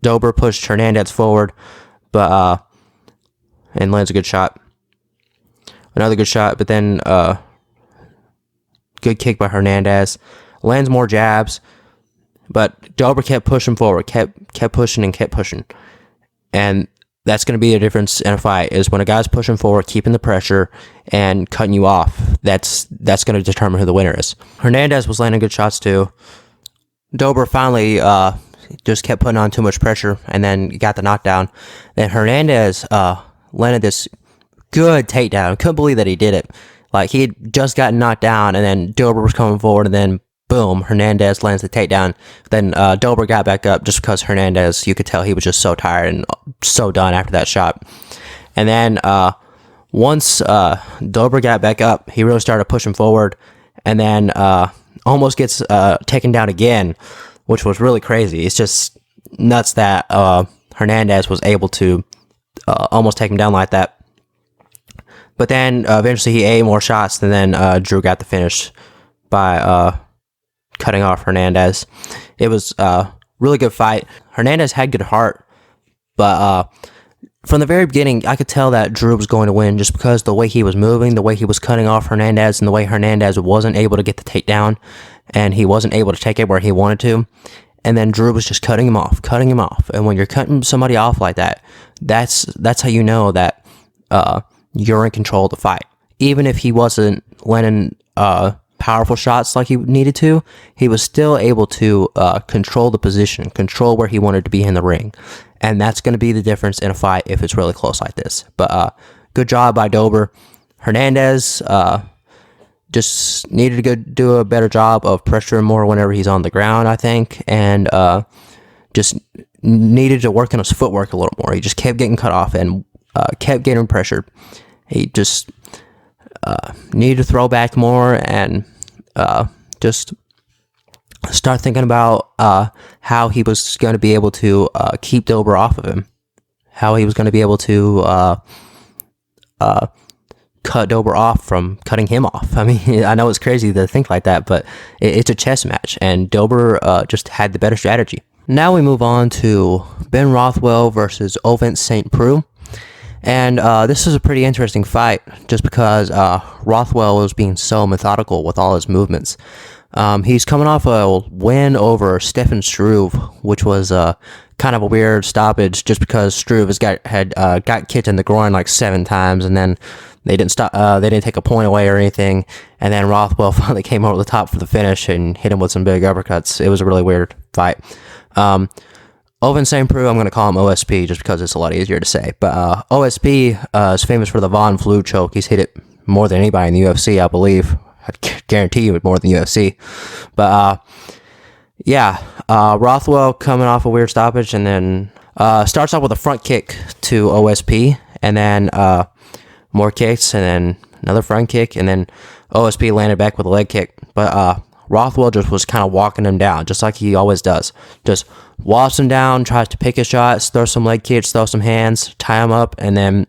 [SPEAKER 1] Dober pushed Hernandez forward, but and lands a good shot. Another good shot, but then good kick by Hernandez. Lands more jabs, but Dober kept pushing forward, kept pushing and kept pushing. And that's going to be the difference in a fight, is when a guy's pushing forward, keeping the pressure, and cutting you off. That's going to determine who the winner is. Hernandez was landing good shots too. Dober finally just kept putting on too much pressure and then got the knockdown. Then Hernandez landed this good takedown. Couldn't believe that he did it. Like, he had just gotten knocked down, and then Dober was coming forward, and then boom, Hernandez lands the takedown. Then Dober got back up just because Hernandez, you could tell he was just so tired and so done after that shot. And then once Dober got back up, he really started pushing forward, and then almost gets taken down again, which was really crazy. It's just nuts that Hernandez was able to almost take him down like that. But then eventually he ate more shots, and then Drew got the finish by cutting off Hernandez. It was a really good fight. Hernandez had good heart, but from the very beginning, I could tell that Drew was going to win just because the way he was moving, the way he was cutting off Hernandez, and the way Hernandez wasn't able to get the takedown, and he wasn't able to take it where he wanted to. And then Drew was just cutting him off. And when you're cutting somebody off like that, that's how you know that you're in control of the fight. Even if he wasn't landing powerful shots like he needed to, he was still able to control the position, control where he wanted to be in the ring. And that's going to be the difference in a fight if it's really close like this. But good job by Dober. Hernandez just needed to do a better job of pressuring more whenever he's on the ground, I think. And just needed to work on his footwork a little more. He just kept getting cut off and kept getting pressured. He just needed to throw back more and just start thinking about how he was going to be able to keep Dober off of him, how he was going to be able to cut Dober off from cutting him off. I mean, I know it's crazy to think like that, but it's a chess match, and Dober just had the better strategy. Now we move on to Ben Rothwell versus Ovince St. Preux. And this is a pretty interesting fight, just because Rothwell was being so methodical with all his movements. He's coming off a win over Stefan Struve, which was kind of a weird stoppage, just because Struve had got kicked in the groin like 7 times, and then they didn't stop. They didn't take a point away or anything, and then Rothwell finally came over the top for the finish and hit him with some big uppercuts. It was a really weird fight. Ovince St. Preux, I'm going to call him OSP just because it's a lot easier to say. But OSP is famous for the Von Flue choke. He's hit it more than anybody in the UFC, I believe. I guarantee you more than the UFC. But Rothwell coming off a weird stoppage, and then starts off with a front kick to OSP, and then more kicks, and then another front kick, and then OSP landed back with a leg kick. But Rothwell just was kind of walking him down, just like he always does. Just walks him down, tries to pick his shots, throw some leg kicks, throw some hands, tie him up, and then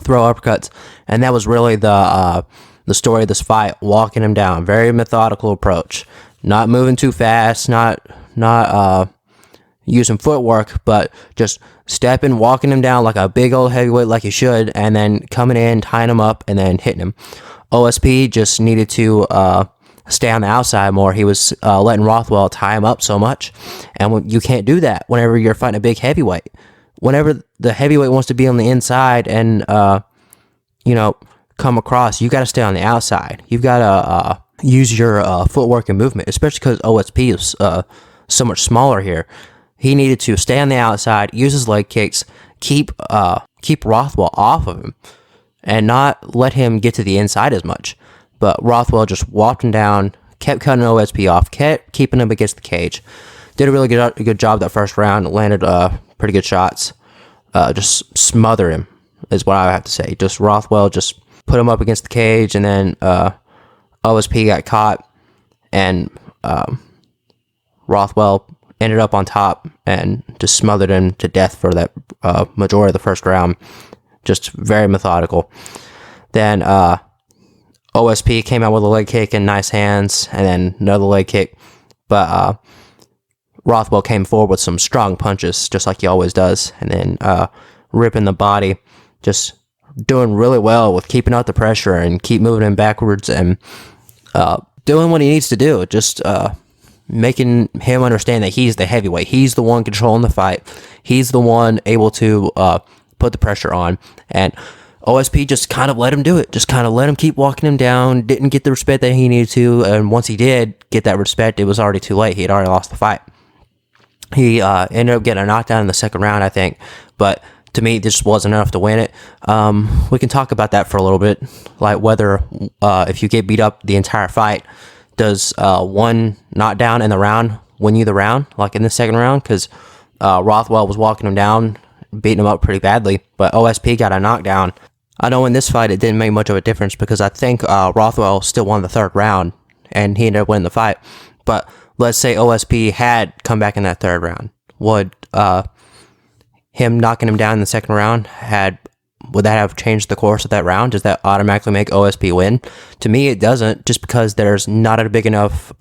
[SPEAKER 1] throw uppercuts. And that was really the story of this fight, walking him down. Very methodical approach. Not moving too fast, not using footwork, but just stepping, walking him down like a big old heavyweight like he should, and then coming in, tying him up, and then hitting him. OSP just needed to stay on the outside more. He was letting Rothwell tie him up so much, and you can't do that whenever you're fighting a big heavyweight. Whenever the heavyweight wants to be on the inside and come across, you got to stay on the outside. You've got to use your footwork and movement, especially because OSP is so much smaller here. He needed to stay on the outside, use his leg kicks, keep Rothwell off of him, and not let him get to the inside as much. But Rothwell just walked him down, kept cutting OSP off, kept keeping him against the cage. Did a really good job that first round, landed pretty good shots. Just smother him is what I have to say. Just Rothwell just put him up against the cage, and then OSP got caught, and Rothwell ended up on top and just smothered him to death for that majority of the first round. Just very methodical. Then OSP came out with a leg kick and nice hands, and then another leg kick. But Rothwell came forward with some strong punches, just like he always does, and then ripping the body, just doing really well with keeping out the pressure and keep moving him backwards and doing what he needs to do, just making him understand that he's the heavyweight. He's the one controlling the fight. He's the one able to put the pressure on, and OSP just kind of let him do it. Just kind of let him keep walking him down. Didn't get the respect that he needed to, and once he did get that respect, it was already too late. He had already lost the fight. He ended up getting a knockdown in the second round, I think, but to me, this wasn't enough to win it. We can talk about that for a little bit, like whether if you get beat up the entire fight, does one knockdown in the round win you the round, like in the second round? Because Rothwell was walking him down, beating him up pretty badly, but OSP got a knockdown. I know in this fight it didn't make much of a difference because I think Rothwell still won the third round, and he ended up winning the fight. But let's say OSP had come back in that third round. Would him knocking him down in the second round would that have changed the course of that round? Does that automatically make OSP win? To me, it doesn't, just because there's not a big enough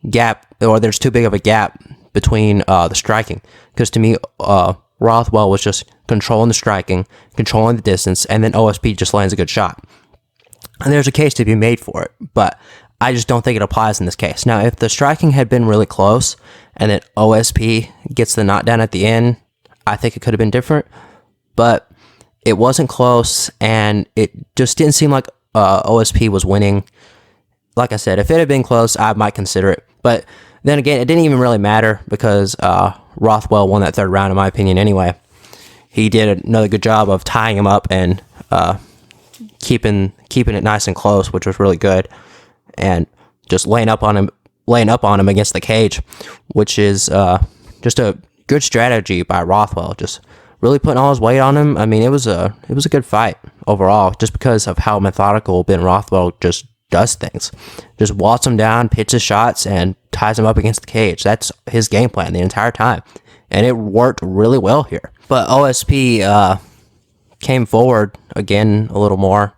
[SPEAKER 1] gap, or there's too big of a gap between the striking. Because to me, Rothwell was just controlling the striking, controlling the distance, and then OSP just lands a good shot. And there's a case to be made for it, but I just don't think it applies in this case. Now, if the striking had been really close, and then OSP gets the knockdown at the end, I think it could have been different, but it wasn't close, and it just didn't seem like OSP was winning. Like I said, if it had been close, I might consider it, but then again, it didn't even really matter because Rothwell won that third round, in my opinion, anyway. He did another good job of tying him up and keeping it nice and close, which was really good, and just laying up on him against the cage, which is just a good strategy by Rothwell. Just really putting all his weight on him. I mean, it was a good fight overall, just because of how methodical Ben Rothwell just does things. Just walks him down, pitches shots, and ties him up against the cage. That's his game plan the entire time, and it worked really well here. But OSP came forward again a little more.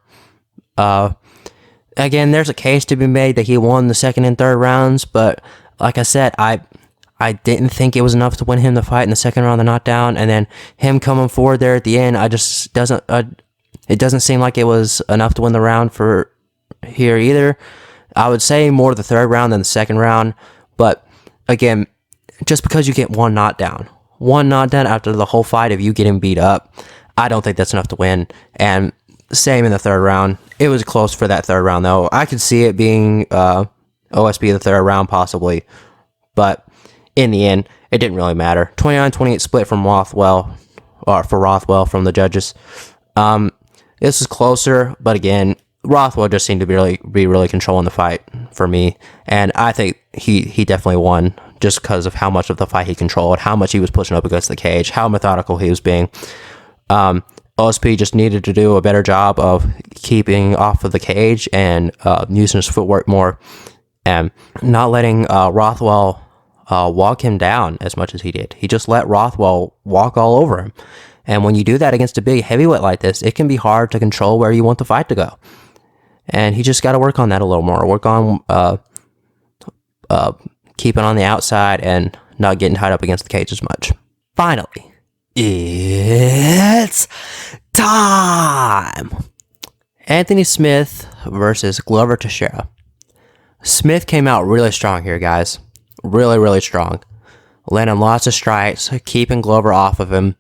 [SPEAKER 1] Again, there's a case to be made that he won the second and third rounds, but like I said, I didn't think it was enough to win him the fight in the second round, the knockdown, and then him coming forward there at the end. It doesn't seem like it was enough to win the round for here either. I would say more the third round than the second round, but again, just because you get one knockdown after the whole fight of you getting beat up, I don't think that's enough to win. And same in the third round. It was close for that third round, though. I could see it being OSP the third round possibly, but in the end, it didn't really matter. 29-28 split from Rothwell, or for Rothwell from the judges. This is closer, but again, Rothwell just seemed to be really controlling the fight for me, and I think he definitely won just because of how much of the fight he controlled, how much he was pushing up against the cage, how methodical he was being. OSP just needed to do a better job of keeping off of the cage and using his footwork more, and not letting Rothwell walk him down as much as he did. He just let Rothwell walk all over him. And when you do that against a big heavyweight like this, it can be hard to control where you want the fight to go. And he just got to work on that a little more. Work on keeping on the outside and not getting tied up against the cage as much. Finally, it's time! Anthony Smith versus Glover Teixeira. Smith came out really strong here, guys. Really, really strong. Landing lots of strikes, keeping Glover off of him,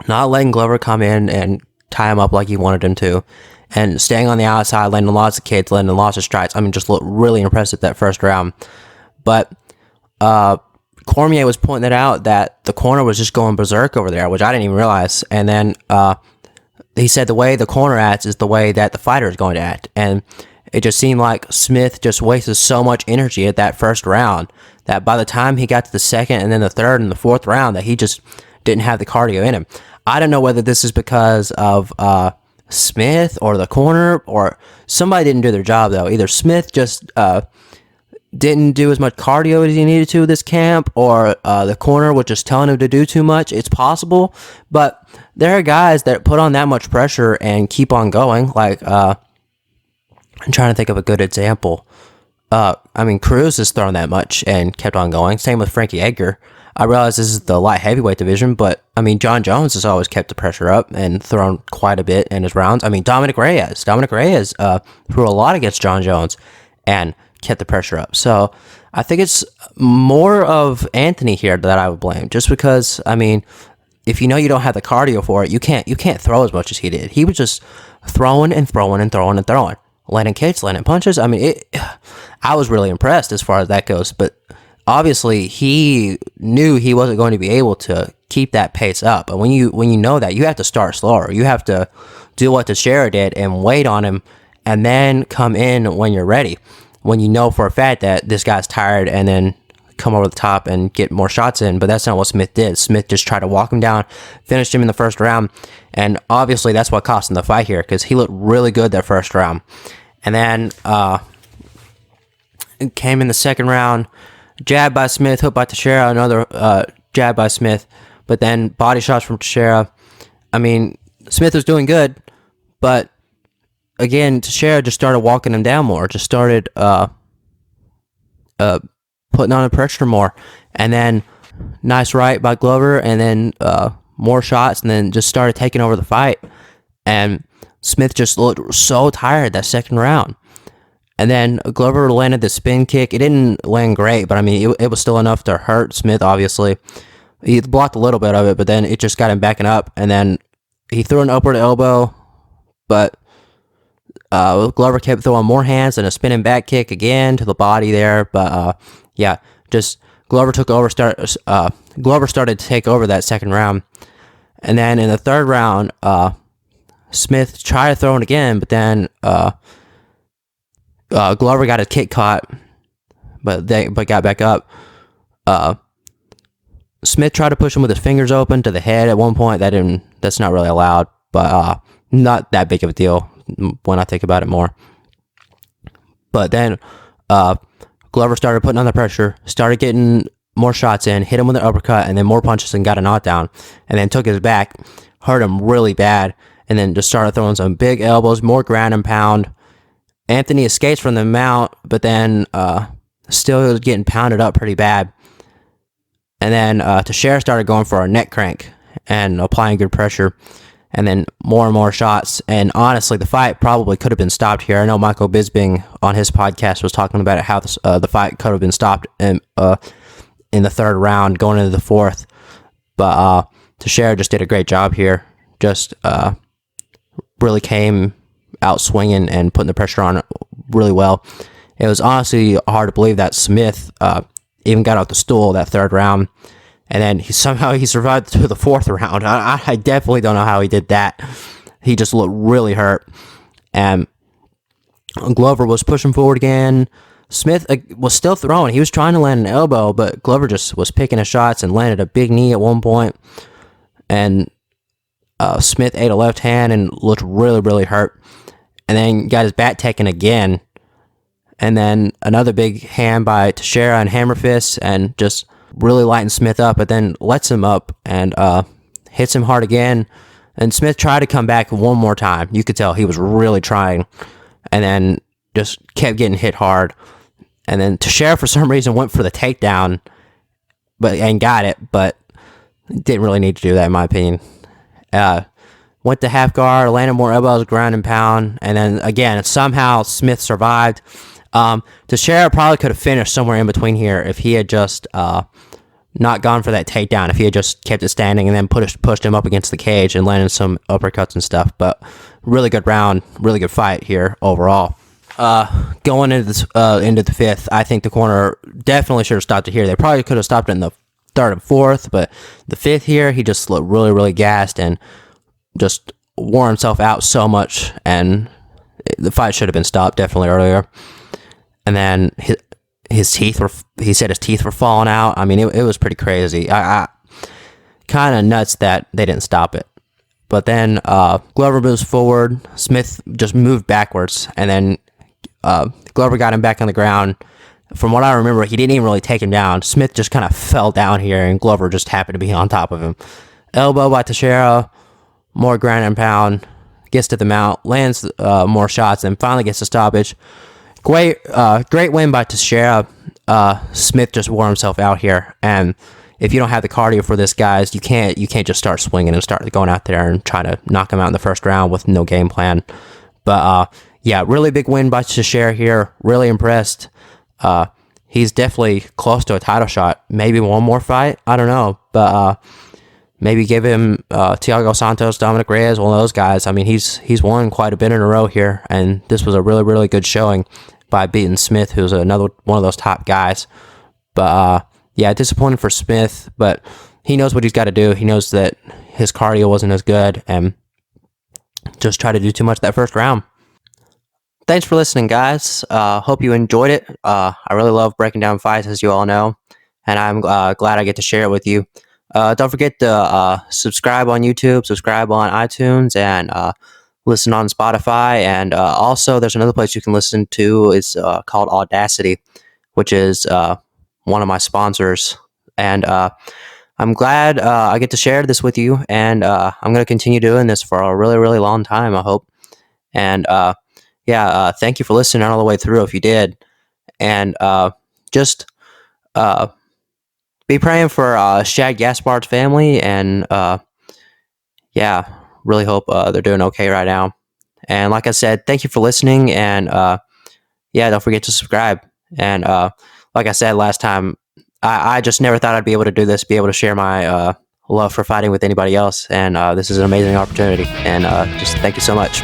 [SPEAKER 1] not letting Glover come in and tie him up like he wanted him to, and staying on the outside, landing lots of kicks, landing lots of strikes. I mean, just looked really impressive that first round. But Cormier was pointing it out that the corner was just going berserk over there, which I didn't even realize. And then he said the way the corner acts is the way that the fighter is going to act. And it just seemed like Smith just wasted so much energy at that first round that by the time he got to the second and then the third and the fourth round, that he just didn't have the cardio in him. I don't know whether this is because of Smith or the corner, or somebody didn't do their job, though. Either Smith just didn't do as much cardio as he needed to this camp, or the corner was just telling him to do too much. It's possible, but there are guys that put on that much pressure and keep on going. Like, I'm trying to think of a good example. I mean, Cruz has thrown that much and kept on going. Same with Frankie Edgar. I realize this is the light heavyweight division, but I mean, John Jones has always kept the pressure up and thrown quite a bit in his rounds. I mean, Dominic Reyes threw a lot against John Jones and kept the pressure up. So I think it's more of Anthony here that I would blame, just because, I mean, if you know you don't have the cardio for it, you can't throw as much as he did. He was just throwing and throwing and throwing and throwing, landing kicks, landing punches. I mean, I was really impressed as far as that goes, but obviously he knew he wasn't going to be able to keep that pace up. But when you know that, you have to start slower. You have to do what Teixeira did and wait on him, and then come in when you're ready. When you know for a fact that this guy's tired, and then come over the top and get more shots in. But that's not what Smith did. Smith just tried to walk him down, finished him in the first round, and obviously that's what cost him the fight here, because he looked really good that first round. And then it came in the second round, jab by Smith, hook by Teixeira, another jab by Smith, but then body shots from Teixeira. I mean, Smith was doing good, but again, Teixeira just started walking him down more, just started putting on the pressure more, and then nice right by Glover, and then more shots, and then just started taking over the fight. And Smith just looked so tired that second round. And then Glover landed the spin kick. It didn't land great, but I mean, it was still enough to hurt Smith, obviously. He blocked a little bit of it, but then it just got him backing up. And then he threw an upward elbow, but Glover kept throwing more hands and a spinning back kick again to the body there. But yeah, just Glover took over. Glover started to take over that second round. And then in the third round, Smith tried to throw it again, but then Glover got his kick caught, but got back up. Smith tried to push him with his fingers open to the head at one point. That's not really allowed, but not that big of a deal when I think about it more. But then Glover started putting on the pressure, started getting more shots in, hit him with an uppercut, and then more punches and got a knockdown. And then took his back, hurt him really bad, and then just started throwing some big elbows, more ground and pound. Anthony escapes from the mount, but then still getting pounded up pretty bad. And then Teixeira started going for a neck crank and applying good pressure. And then more and more shots. And honestly, the fight probably could have been stopped here. I know Michael Bisping on his podcast was talking about it, how the fight could have been stopped in the third round, going into the fourth. But Teixeira just did a great job here. Just really came out swinging and putting the pressure on really well. It was honestly hard to believe that Smith even got out the stool that third round. And then he survived to the fourth round. I definitely don't know how he did that. He just looked really hurt. And Glover was pushing forward again. Smith was still throwing. He was trying to land an elbow, but Glover just was picking his shots and landed a big knee at one point. And Smith ate a left hand and looked really, really hurt. And then got his back taken again. And then another big hand by Teixeira and hammer fists, and just really lighting Smith up, but then lets him up and hits him hard again. And Smith tried to come back one more time. You could tell he was really trying, and then just kept getting hit hard. And then Teixeira, for some reason, went for the takedown, and got it, but didn't really need to do that, in my opinion. Went to half guard, landed more elbows, ground and pound, and then again, somehow Smith survived. Teixeira probably could have finished somewhere in between here if he had just not gone for that takedown, if he had just kept it standing and then pushed him up against the cage and landed some uppercuts and stuff. But really good round, really good fight here overall. Going into the fifth, I think the corner definitely should have stopped it here. They probably could have stopped it in the third and fourth, but the fifth here, he just looked really, really gassed and just wore himself out so much, and the fight should have been stopped definitely earlier. And then his teeth were falling out. I mean, it was pretty crazy. I kind of nuts that they didn't stop it. But then Glover moves forward. Smith just moved backwards, and then Glover got him back on the ground. From what I remember, he didn't even really take him down. Smith just kind of fell down here, and Glover just happened to be on top of him. Elbow by Teixeira, more ground and pound, gets to the mount, lands more shots, and finally gets a stoppage. Great win by Teixeira. Smith just wore himself out here, and if you don't have the cardio for this, guys, you can't just start swinging and start going out there and try to knock him out in the first round with no game plan. But yeah, really big win by Teixeira here. Really impressed. He's definitely close to a title shot. Maybe one more fight. I don't know, but maybe give him Thiago Santos, Dominic Reyes, one of those guys. I mean, he's won quite a bit in a row here, and this was a really, really good showing by beating Smith, who's another one of those top guys. But yeah, disappointing for Smith, but he knows what he's got to do. He knows that his cardio wasn't as good, and just tried to do too much that first round. Thanks for listening, guys. Hope you enjoyed it. I really love breaking down fights, as you all know, and I'm glad I get to share it with you. Don't forget to subscribe on YouTube, subscribe on iTunes, and listen on Spotify. And also, there's another place you can listen to. It's called Audacity, which is one of my sponsors. And I'm glad I get to share this with you. And I'm going to continue doing this for a really, really long time, I hope. And yeah, thank you for listening all the way through if you did. And just be praying for Shad Gaspard's family, and yeah, really hope they're doing okay right now. And like I said, thank you for listening, and yeah, don't forget to subscribe. And like I said last time, I just never thought I'd be able to do this, be able to share my love for fighting with anybody else, and this is an amazing opportunity, and just thank you so much.